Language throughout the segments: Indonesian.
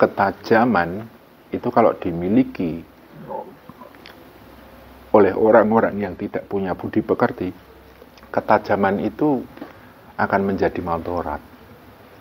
ketajaman itu kalau dimiliki oleh orang-orang yang tidak punya budi pekerti, ketajaman itu akan menjadi madharat.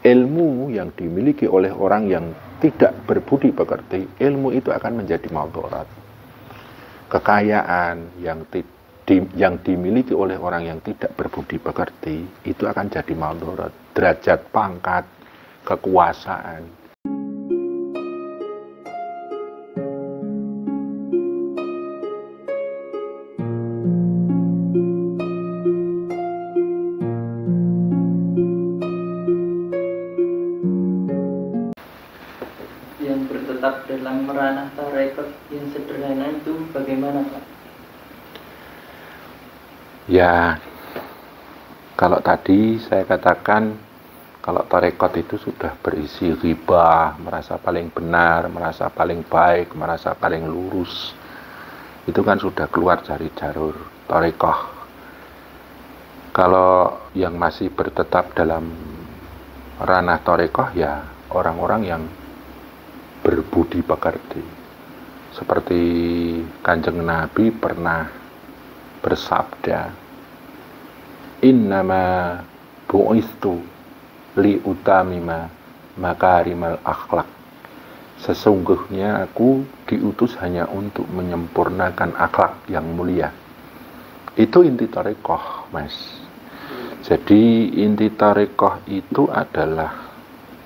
Ilmu yang dimiliki oleh orang yang tidak berbudi pekerti, ilmu itu akan menjadi madharat. Kekayaan yang dimiliki oleh orang yang tidak berbudi pekerti itu akan jadi madharat. Derajat, pangkat, kekuasaan. Yang bertetap dalam ranah tarekat yang sederhana itu bagaimana, Pak? Ya, kalau tadi saya katakan kalau tarekat itu sudah berisi ghibah, merasa paling benar, merasa paling baik, merasa paling lurus, itu kan sudah keluar dari jalur tarekah. Kalau yang masih bertetap dalam ranah tarekah, ya orang-orang yang berbudi pekerti. Seperti Kanjeng Nabi pernah bersabda, innama bu'istu li utamima makarimal akhlak. Sesungguhnya aku diutus hanya untuk menyempurnakan akhlak yang mulia. Itu inti tarekoh, Mas. Jadi inti tarekoh itu adalah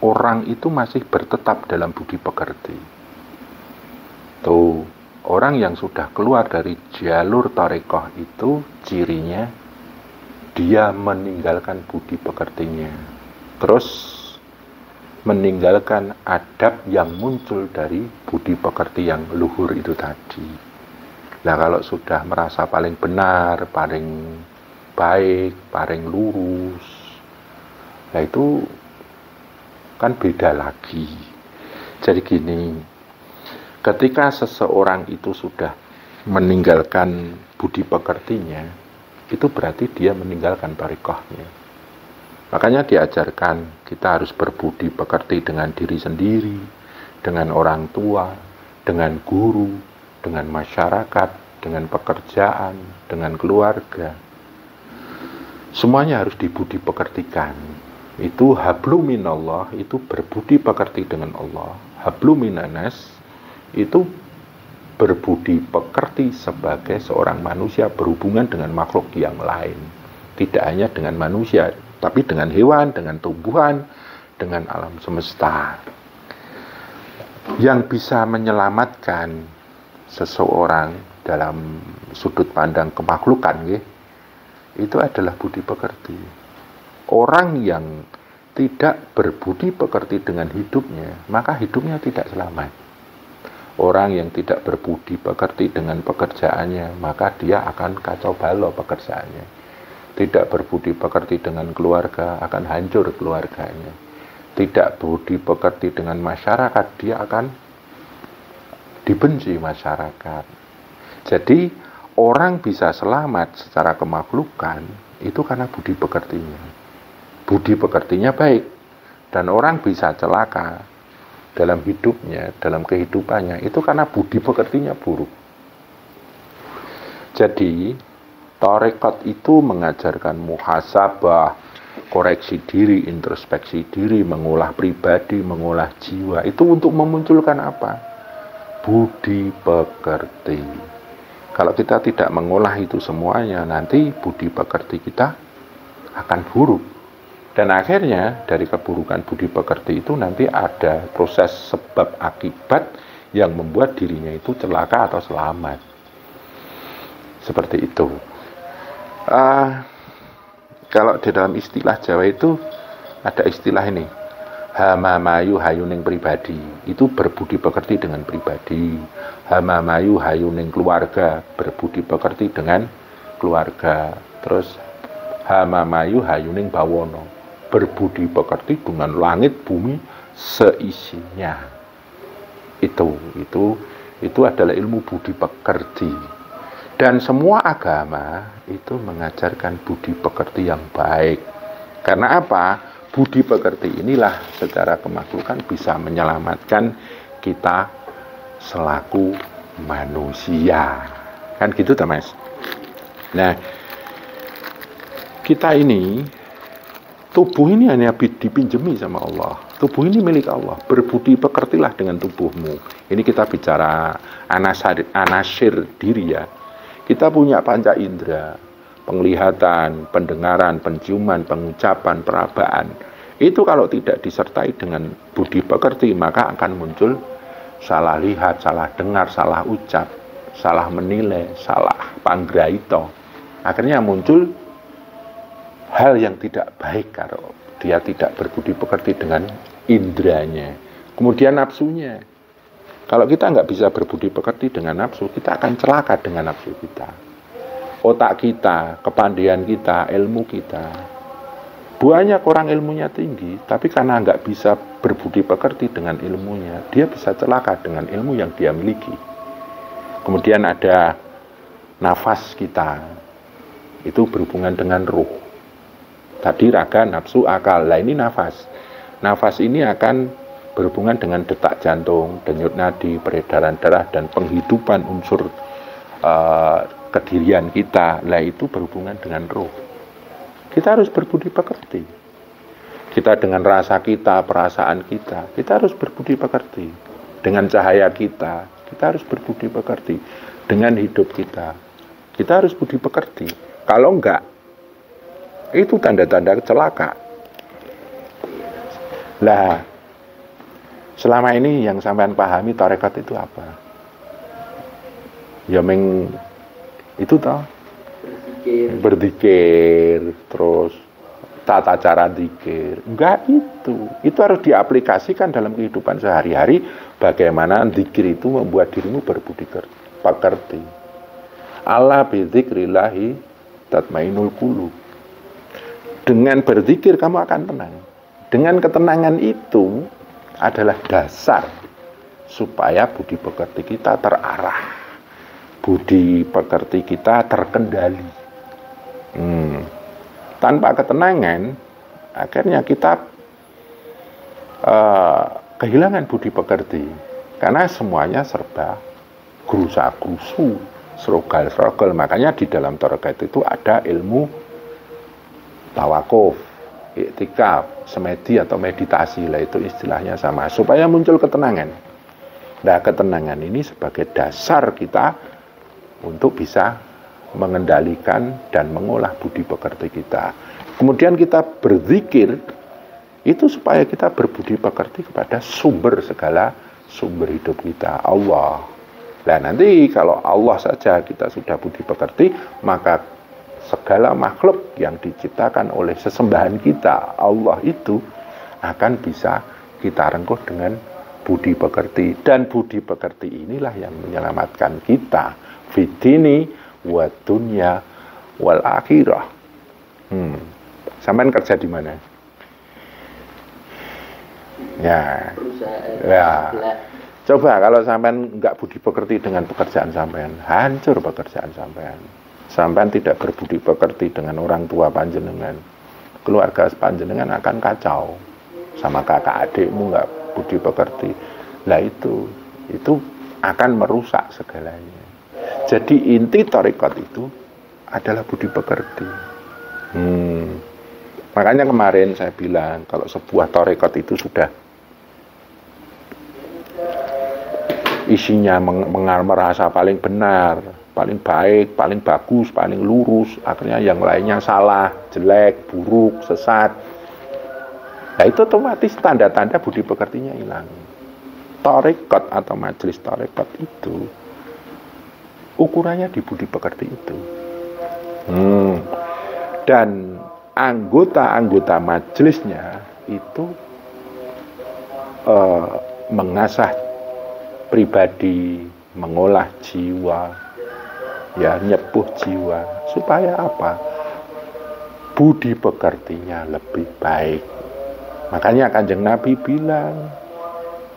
orang itu masih bertetap dalam budi pekerti. Tuh, orang yang sudah keluar dari jalur tarekoh itu cirinya dia meninggalkan budi pekertinya. Terus meninggalkan adab yang muncul dari budi pekerti yang luhur itu tadi. Nah, kalau sudah merasa paling benar, paling baik, paling lurus, nah itu kan beda lagi. Jadi gini, ketika seseorang itu sudah meninggalkan budi pekertinya, itu berarti dia meninggalkan tarekohnya. Makanya diajarkan kita harus berbudi pekerti dengan diri sendiri, dengan orang tua, dengan guru, dengan masyarakat, dengan pekerjaan, dengan keluarga. Semuanya harus dibudi pekertikan. Itu hablum minallah, itu berbudi pekerti dengan Allah. Hablum minanas, itu berbudi pekerti sebagai seorang manusia berhubungan dengan makhluk yang lain. Tidak hanya dengan manusia, tapi dengan hewan, dengan tumbuhan, dengan alam semesta. Yang bisa menyelamatkan seseorang dalam sudut pandang kemakhlukan, itu adalah budi pekerti. Orang yang tidak berbudi pekerti dengan hidupnya, maka hidupnya tidak selamat. Orang yang tidak berbudi pekerti dengan pekerjaannya, maka dia akan kacau balau pekerjaannya. Tidak berbudi pekerti dengan keluarga, akan hancur keluarganya. Tidak berbudi pekerti dengan masyarakat, dia akan dibenci masyarakat. Jadi orang bisa selamat secara kemakhlukan itu karena budi pekertinya. Budi pekertinya baik, dan orang bisa celaka dalam hidupnya, dalam kehidupannya, itu karena budi pekertinya buruk. Jadi tarekat itu mengajarkan muhasabah, koreksi diri, introspeksi diri, mengolah pribadi, mengolah jiwa. Itu untuk memunculkan apa? Budi pekerti. Kalau kita tidak mengolah itu semuanya, nanti budi pekerti kita akan buruk. Dan akhirnya dari keburukan budi pekerti itu nanti ada proses sebab akibat yang membuat dirinya itu celaka atau selamat. Seperti itu. Kalau di dalam istilah Jawa itu ada istilah ini, hamamayu hayuning pribadi, itu berbudi pekerti dengan pribadi. Hamamayu hayuning keluarga, berbudi pekerti dengan keluarga. Terus hamamayu hayuning bawono, berbudi pekerti dengan langit bumi seisinya. Itu adalah ilmu budi pekerti. Dan semua agama itu mengajarkan budi pekerti yang baik. Karena apa? budi pekerti inilah secara kemakhlukan bisa menyelamatkan kita selaku manusia. Kan gitu toh Mas. Nah, kita ini, tubuh ini hanya dipinjemi sama Allah. Tubuh ini milik Allah. Berbudi pekertilah dengan tubuhmu. Ini kita bicara anasir diri ya. Kita punya panca indera, penglihatan, pendengaran, penciuman, pengucapan, perabaan. Itu kalau tidak disertai dengan budi pekerti, maka akan muncul salah lihat, salah dengar, salah ucap, salah menilai, salah panggraito. Akhirnya muncul hal yang tidak baik kalau dia tidak berbudi pekerti dengan indranya. Kemudian nafsunya. Kalau kita nggak bisa berbudi pekerti dengan nafsu, kita akan celaka dengan nafsu kita. Otak kita, kepandaian kita, ilmu kita. Banyak orang ilmunya tinggi, tapi karena nggak bisa berbudi pekerti dengan ilmunya, dia bisa celaka dengan ilmu yang dia miliki. Kemudian ada nafas kita, itu berhubungan dengan ruh. Tadi raga, nafsu, akal. Nah ini nafas. Nafas ini akan berhubungan dengan detak jantung, denyut nadi, peredaran darah, dan penghidupan unsur kedirian kita. Nah itu berhubungan dengan ruh. Kita harus berbudi pekerti. Kita dengan rasa kita, perasaan kita harus berbudi pekerti. Dengan cahaya kita harus berbudi pekerti. Dengan hidup kita harus budi pekerti. Kalau enggak, itu tanda-tanda celaka. Lah, selama ini yang sampean pahami tarekat itu apa? Ya itu toh. Berzikir, terus tata cara zikir. Enggak itu. Itu harus diaplikasikan dalam kehidupan sehari-hari. Bagaimana zikir itu membuat dirimu berbudi pekerti. Ala bidzikrillahi tatmainul qulub. Dengan berzikir kamu akan tenang. Dengan ketenangan itu adalah dasar supaya budi pekerti kita terarah. Budi pekerti kita terkendali. Tanpa ketenangan, akhirnya kita kehilangan budi pekerti. Karena semuanya serba gerusa-gerusu, srogal-srogal. Makanya di dalam tarekat itu ada ilmu tawakuf, iktikaf, semedi atau meditasi lah, itu istilahnya sama, supaya muncul ketenangan. Nah, ketenangan ini sebagai dasar kita untuk bisa mengendalikan dan mengolah budi pekerti kita. Kemudian kita berzikir itu supaya kita berbudi pekerti kepada sumber segala sumber hidup kita, Allah. Nah, nanti kalau Allah saja kita sudah budi pekerti, maka segala makhluk yang diciptakan oleh sesembahan kita, Allah itu akan bisa kita rengkuh dengan budi pekerti. Dan budi pekerti inilah yang menyelamatkan kita fitini wa dunya wal akhirah. Sampean kerja di mana? Ya. Coba kalau sampean enggak budi pekerti dengan pekerjaan sampean, hancur pekerjaan sampean. Sampean tidak berbudi pekerti dengan orang tua panjenengan, keluarga panjenengan akan kacau. Sama kakak adikmu enggak budi pekerti. Lah itu akan merusak segalanya. Jadi inti tarekat itu adalah budi pekerti. Makanya kemarin saya bilang kalau sebuah tarekat itu sudah isinya merasa paling benar, paling baik, paling bagus, paling lurus, akhirnya yang lainnya salah, jelek, buruk, sesat. Nah itu otomatis tanda-tanda budi pekertinya hilang. Tarekat atau majelis tarekat itu ukurannya di budi pekerti itu. Dan anggota-anggota majelisnya itu mengasah pribadi, mengolah jiwa, ya nyepuh jiwa, supaya apa? Budi pekertinya lebih baik. Makanya Kanjeng Nabi bilang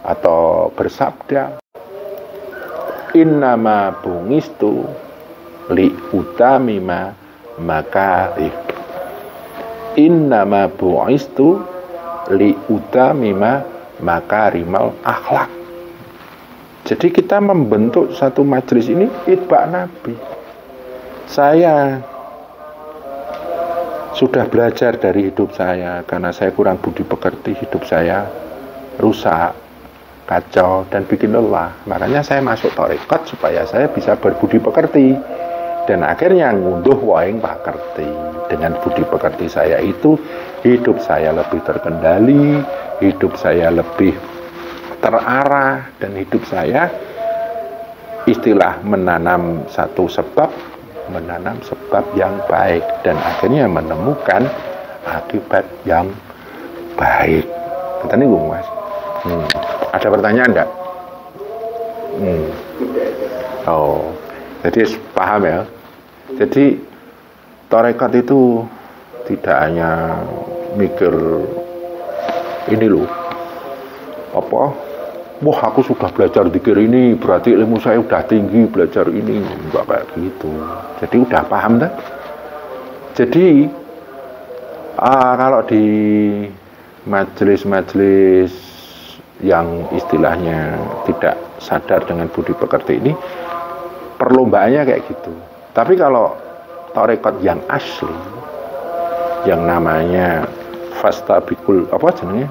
atau bersabda, innama bungistu li utamima makarih. Innama bungistu li utamima makarimal akhlak. Jadi kita membentuk satu majelis ini itba Nabi. Saya sudah belajar dari hidup saya, karena saya kurang budi pekerti, hidup saya rusak, kacau, dan bikin lelah. Makanya saya masuk tarekat supaya saya bisa berbudi pekerti. Dan akhirnya ngunduh waing pakerti. Dengan budi pekerti saya itu, hidup saya lebih terkendali, hidup saya lebih terarah, dan hidup saya, istilah menanam satu sebab, menanam sebab yang baik, dan akhirnya menemukan akibat yang baik. Kita nih Mas. Ada pertanyaan enggak? Oh, jadi paham ya. Jadi tarekat itu tidak hanya mikir ini loh, apa? Wah, aku sudah belajar zikir ini, berarti ilmu saya udah tinggi, belajar ini. Enggak kayak gitu. Jadi udah paham dah. Jadi kalau di majelis-majelis yang istilahnya tidak sadar dengan budi pekerti ini, perlombaannya kayak gitu. Tapi kalau tarekat yang asli, yang namanya fastabikul apa jenenge?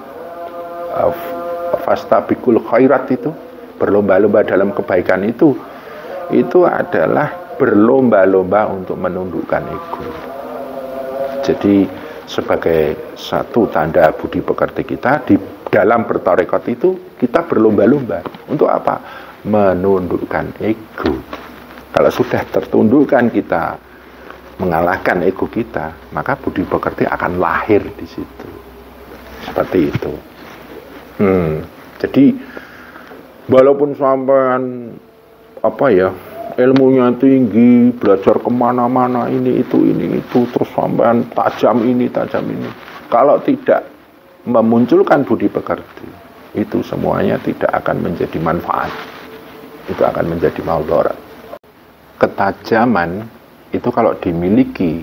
Fastabikul khairat, itu berlomba-lomba dalam kebaikan, itu adalah berlomba-lomba untuk menundukkan ego. Jadi sebagai satu tanda budi pekerti kita di dalam bertarekat itu, kita berlomba-lomba untuk apa? Menundukkan ego. Kalau sudah tertundukkan, kita mengalahkan ego kita, maka budi pekerti akan lahir di situ. Seperti itu. Jadi walaupun sampean ilmunya tinggi, belajar kemana-mana ini itu, terus sampean tajam ini, kalau tidak memunculkan budi pekerti, itu semuanya tidak akan menjadi manfaat, itu akan menjadi maldharat. Ketajaman itu kalau dimiliki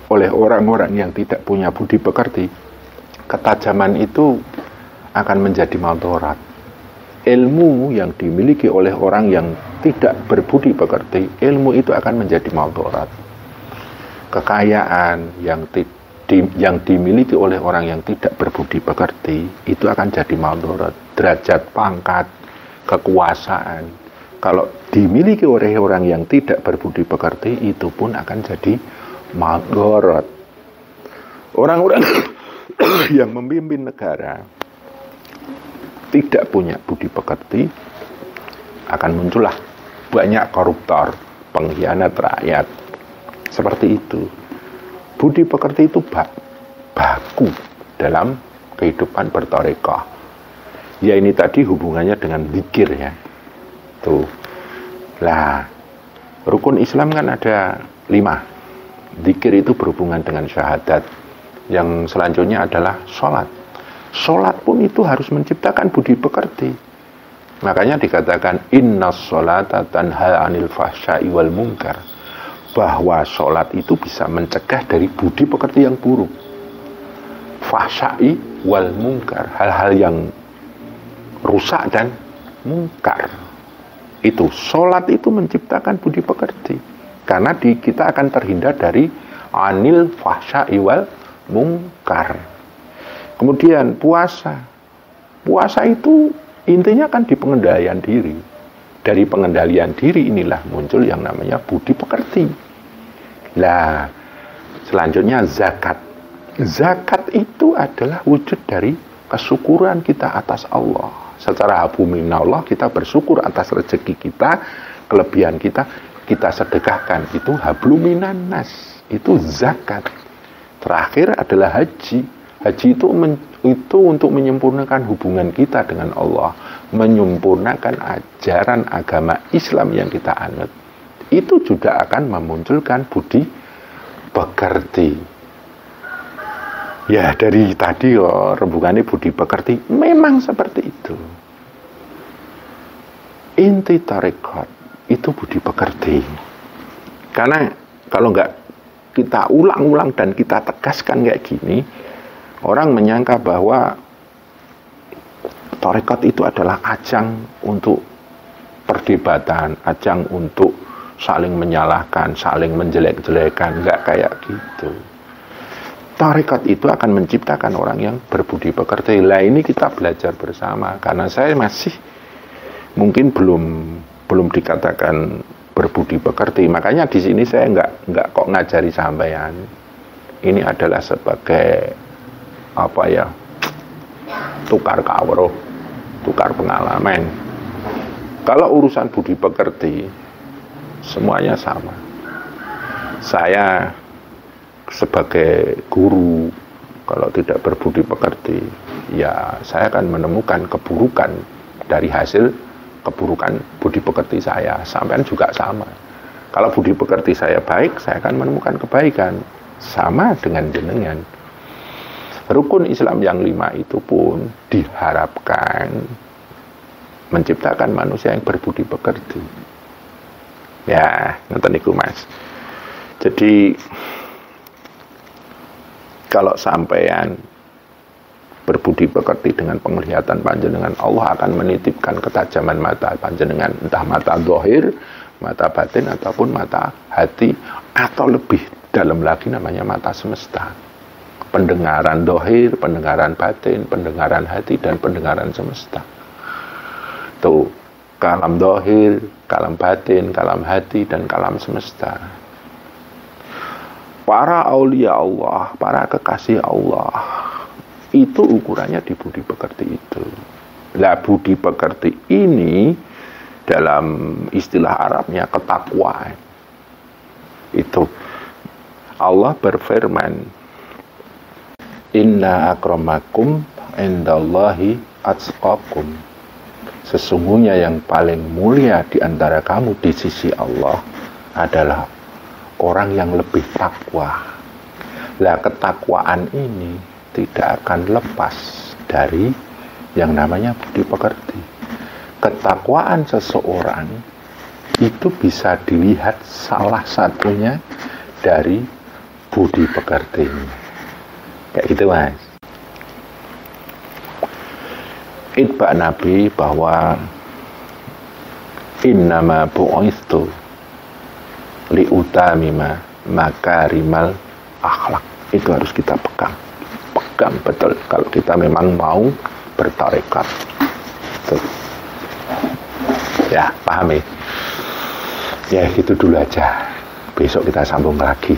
oleh orang-orang yang tidak punya budi pekerti, ketajaman itu akan menjadi maldharat. Ilmu yang dimiliki oleh orang yang tidak berbudi pekerti, ilmu itu akan menjadi maldharat. Kekayaan yang dimiliki oleh orang yang tidak berbudi pekerti, itu akan jadi maldharat. Derajat, pangkat, kekuasaan, kalau dimiliki oleh orang yang tidak berbudi pekerti, itu pun akan jadi maldharat. Orang-orang yang memimpin negara tidak punya budi pekerti, akan muncullah banyak koruptor, pengkhianat rakyat. Seperti itu. Budi pekerti itu baku dalam kehidupan bertarekah. Ya, ini tadi hubungannya dengan zikir ya. Tuh. Lah, rukun Islam kan ada 5. Zikir itu berhubungan dengan syahadat. Yang selanjutnya adalah sholat. Sholat pun itu harus menciptakan budi pekerti. Makanya dikatakan innas sholata tanha anil fahsya'i wal munkar, bahwa sholat itu bisa mencegah dari budi pekerti yang buruk. Fahsya'i wal munkar, hal-hal yang rusak dan mungkar. Itu sholat itu menciptakan budi pekerti, karena kita akan terhindar dari anil fahsya'i wal mungkar. Kemudian puasa itu intinya kan di pengendalian diri. Dari pengendalian diri inilah muncul yang namanya budi pekerti. Lah, selanjutnya zakat. Zakat itu adalah wujud dari kesyukuran kita atas Allah. Secara habuminallah, kita bersyukur atas rezeki kita, kelebihan kita sedekahkan. Itu habluminan nas, itu zakat. Terakhir adalah haji. Haji itu untuk menyempurnakan hubungan kita dengan Allah, menyempurnakan ajaran agama Islam yang kita anut. Itu juga akan memunculkan budi pekerti. Ya, dari tadi rembukannya budi pekerti memang seperti itu. Inti tarekat itu budi pekerti. Karena kalau nggak kita ulang-ulang dan kita tegaskan kayak gini, Orang menyangka bahwa tarekat itu adalah ajang untuk perdebatan, ajang untuk saling menyalahkan, saling menjelek-jelekan. Enggak kayak gitu. Tarekat itu akan menciptakan orang yang berbudi pekerti. Lah ini kita belajar bersama, karena saya masih mungkin belum dikatakan berbudi pekerti. Makanya di sini saya enggak kok ngajari sampean. Ini adalah sebagai tukar kawruh, tukar pengalaman. Kalau urusan budi pekerti semuanya sama. Saya sebagai guru, kalau tidak berbudi pekerti, ya saya akan menemukan keburukan dari hasil keburukan budi pekerti saya. Sampean juga sama. Kalau budi pekerti saya baik, saya akan menemukan kebaikan. Sama dengan jenengan. Rukun Islam yang 5 itu pun diharapkan menciptakan manusia yang berbudi pekerti. Ya, nonton iku Mas. Jadi kalau sampean berbudi pekerti dengan penglihatan panjenengan, Allah akan menitipkan ketajaman mata panjenengan, entah mata zahir, mata batin, ataupun mata hati, atau lebih dalam lagi namanya mata semesta. Pendengaran zahir, pendengaran batin, pendengaran hati, dan pendengaran semesta. Tuh, kalam zahir, kalam batin, kalam hati, dan kalam semesta. Para aulia Allah, para kekasih Allah, itu ukurannya di budi pekerti itu. Lah budi pekerti ini dalam istilah Arabnya ketakwaan. Itu Allah berfirman, Inna akramakum indallahi atqakum. Sesungguhnya yang paling mulia di antara kamu di sisi Allah adalah orang yang lebih takwa. Lah ketakwaan ini tidak akan lepas dari yang namanya budi pekerti. Ketakwaan seseorang itu bisa dilihat salah satunya dari budi pekertinya. Kayak gitu Mas. Itba Nabi bahwa innama bu'istu liutamima makarimal akhlak. Itu harus kita pegang betul kalau kita memang mau bertarekat. Tuh. Ya, pahami. Ya, gitu dulu aja. Besok kita sambung lagi.